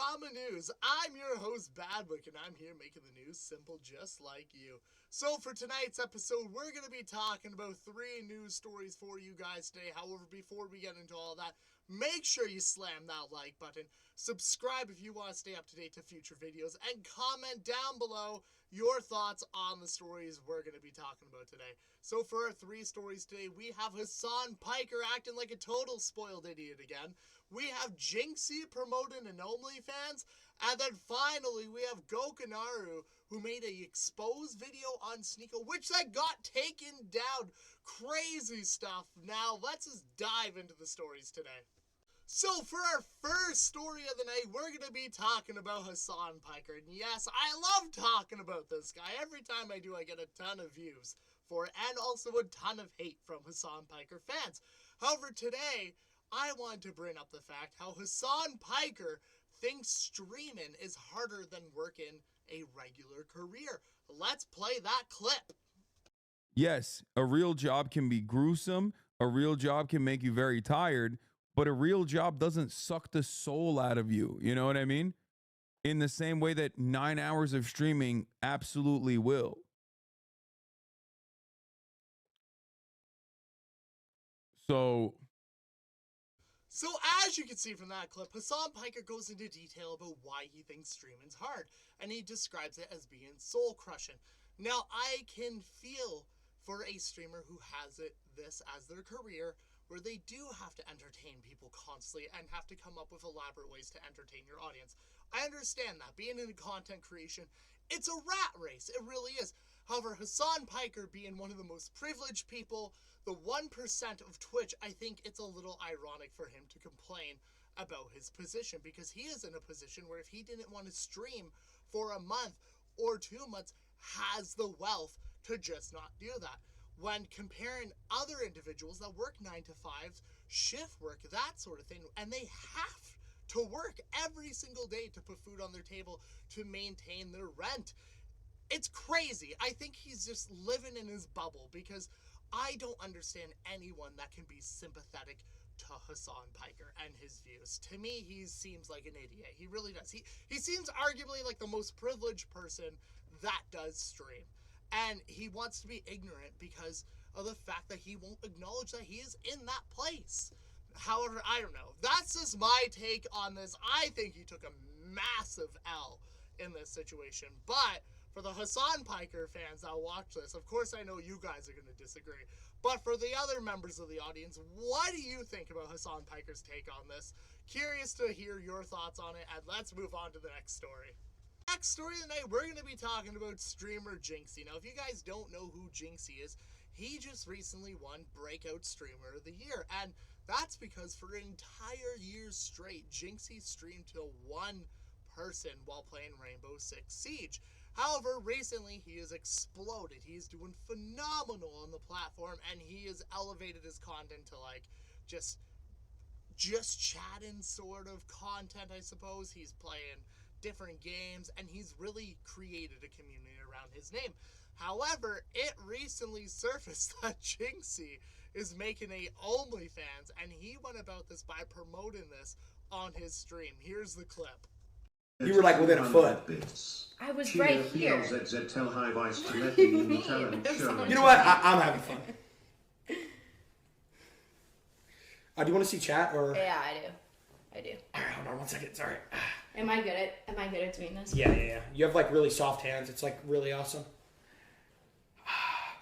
Drama News. I'm your host, Badwick, and I'm here making the news simple just like you. So for tonight's episode, we're going to be talking about 3 news stories for you guys today. However, before we get into all that, make sure you slam that like button, subscribe if you want to stay up to date to future videos, and comment down below your thoughts on the stories we're going to be talking about today. So for our 3 stories today, we have Hasan Piker acting like a total spoiled idiot again. We have Jinxy promoting an OnlyFans. And then finally, we have Gokanaru, who made a exposed video on Sneako, which then got taken down. Crazy stuff. Now, let's just dive into the stories today. So for our first story of the night, we're going to be talking about Hasan Piker. And yes, I love talking about this guy. Every time I do, I get a ton of views for it and also a ton of hate from Hasan Piker fans. However, today, I wanted to bring up the fact how Hasan Piker thinks streaming is harder than working a regular career. Let's play that clip. Yes, a real job can be gruesome. A real job can make you very tired. But a real job doesn't suck the soul out of you. You know what I mean? In the same way that 9 hours of streaming absolutely will. So as you can see from that clip, Hasan Piker goes into detail about why he thinks streaming's hard, and he describes it as being soul-crushing. Now, I can feel for a streamer who has this as their career, where they do have to entertain people constantly and have to come up with elaborate ways to entertain your audience. I understand that. Being in content creation, it's a rat race. It really is. However, Hasan Piker being one of the most privileged people, the 1% of Twitch, I think it's a little ironic for him to complain about his position, because he is in a position where if he didn't want to stream for a month or 2 months, has the wealth to just not do that. When comparing other individuals that work 9 to 5s, shift work, that sort of thing, and they have to work every single day to put food on their table to maintain their rent. It's crazy. I think he's just living in his bubble, because I don't understand anyone that can be sympathetic to Hasan Piker and his views. To me, he seems like an idiot. He really does. He seems arguably like the most privileged person that does stream. And he wants to be ignorant because of the fact that he won't acknowledge that he is in that place. However, I don't know. That's just my take on this. I think he took a massive L in this situation. But for the Hasan Piker fans that watch this, of course I know you guys are going to disagree. But for the other members of the audience, what do you think about Hasan Piker's take on this? Curious to hear your thoughts on it, and let's move on to the next story. Next story of the night, we're going to be talking about streamer Jinxy. Now, if you guys don't know who Jinxy is, he just recently won Breakout Streamer of the Year. And that's because for an entire year straight, Jinxy streamed to 1 person while playing Rainbow Six Siege. However, recently he has exploded. He's doing phenomenal on the platform, and he has elevated his content to like just chatting sort of content, I suppose. He's playing different games, and he's really created a community around his name. However, it recently surfaced that Jinxy is making a OnlyFans, and he went about this by promoting this on his stream. Here's the clip. You were like within a foot. I was right here. You know what? I'm having fun. Do you want to see chat or? Yeah, I do. All right, hold on 1 second. Sorry. Am I good at doing this? Yeah. You have like really soft hands. It's like really awesome.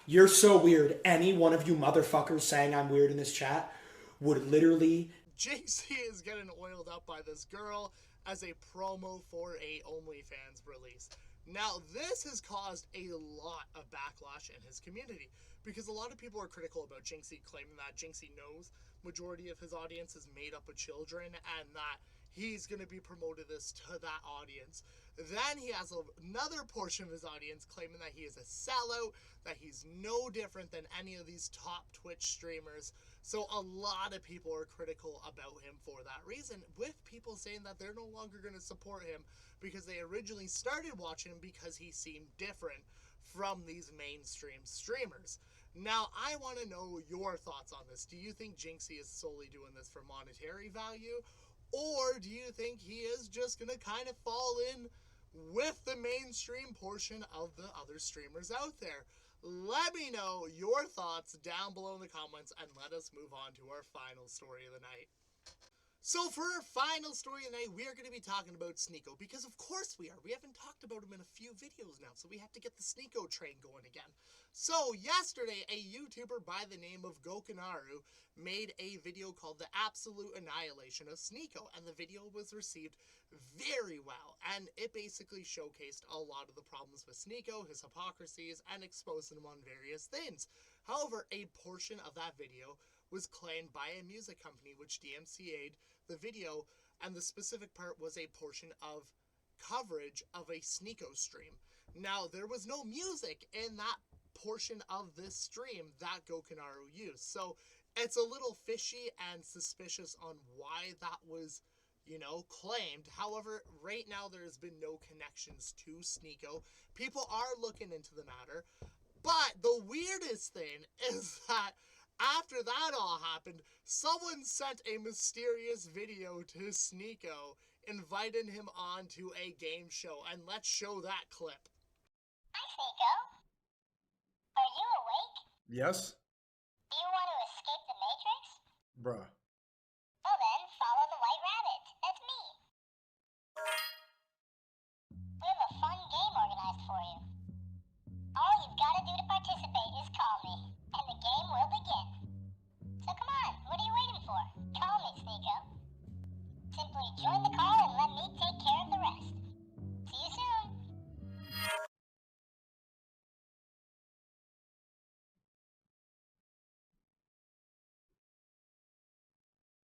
You're so weird. Any one of you motherfuckers saying I'm weird in this chat would literally. Jinxy is getting oiled up by this girl as a promo for a OnlyFans release. Now, this has caused a lot of backlash in his community, because a lot of people are critical about Jinxy, claiming that Jinxy knows majority of his audience is made up of children and that he's going to be promoting this to that audience. Then he has another portion of his audience claiming that he is a sellout, that he's no different than any of these top Twitch streamers. So a lot of people are critical about him for that reason, with people saying that they're no longer going to support him because they originally started watching him because he seemed different from these mainstream streamers. Now, I want to know your thoughts on this. Do you think Jinxy is solely doing this for monetary value? Or do you think he is just going to kind of fall in with the mainstream portion of the other streamers out there? Let me know your thoughts down below in the comments, and let us move on to our final story of the night. So for our final story of the night, we are going to be talking about Sneako, because of course we are. We haven't talked about him in a few videos now, so we have to get the Sneako train going again. So yesterday, a YouTuber by the name of Gokanaru made a video called The Absolute Annihilation of Sneako, and the video was received very well, and it basically showcased a lot of the problems with Sneako, his hypocrisies, and exposed him on various things. However, a portion of that video was claimed by a music company which DMCA'd the video, and the specific part was a portion of coverage of a Sneako stream. Now, there was no music in that portion of this stream that Gokanaru used, so it's a little fishy and suspicious on why that was, claimed. However, right now there has been no connections to Sneako. People are looking into the matter, but the weirdest thing is that after that all happened, someone sent a mysterious video to Sneako, inviting him on to a game show, and let's show that clip. Hi, Sneako. Are you awake? Yes? Do you want to escape the Matrix? Bruh. Well then, follow the white rabbit. That's me. We have a fun game organized for you. All you've got to do to participate is call me, and the game will begin. So come on, what are you waiting for? Call me, Sneako. Simply join the call and let me take care of the rest. See you soon.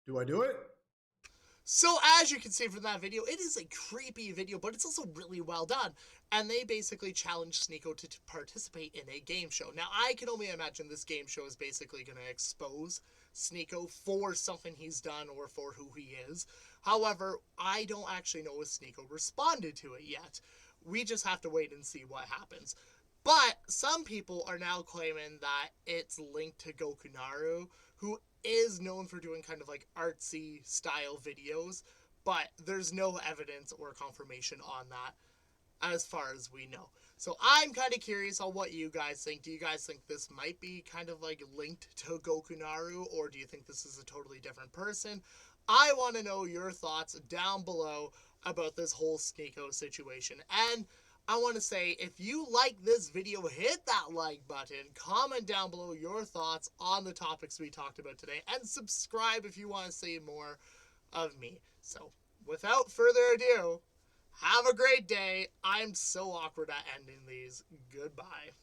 Do I do it? So as you can see from that video, it is a creepy video, but it's also really well done. And they basically challenged Sneako to participate in a game show. Now, I can only imagine this game show is basically going to expose Sneako for something he's done or for who he is. However, I don't actually know if Sneako responded to it yet. We just have to wait and see what happens. But some people are now claiming that it's linked to Gokanaru, who is known for doing kind of like artsy style videos, but there's no evidence or confirmation on that as far as we know. So I'm kind of curious on what you guys think. Do you guys think this might be kind of like linked to Gokanaru, or do you think this is a totally different person? I want to know your thoughts down below about this whole Sneako situation. And I want to say, if you like this video, hit that like button, comment down below your thoughts on the topics we talked about today, and subscribe if you want to see more of me. So, without further ado, have a great day. I'm so awkward at ending these. Goodbye.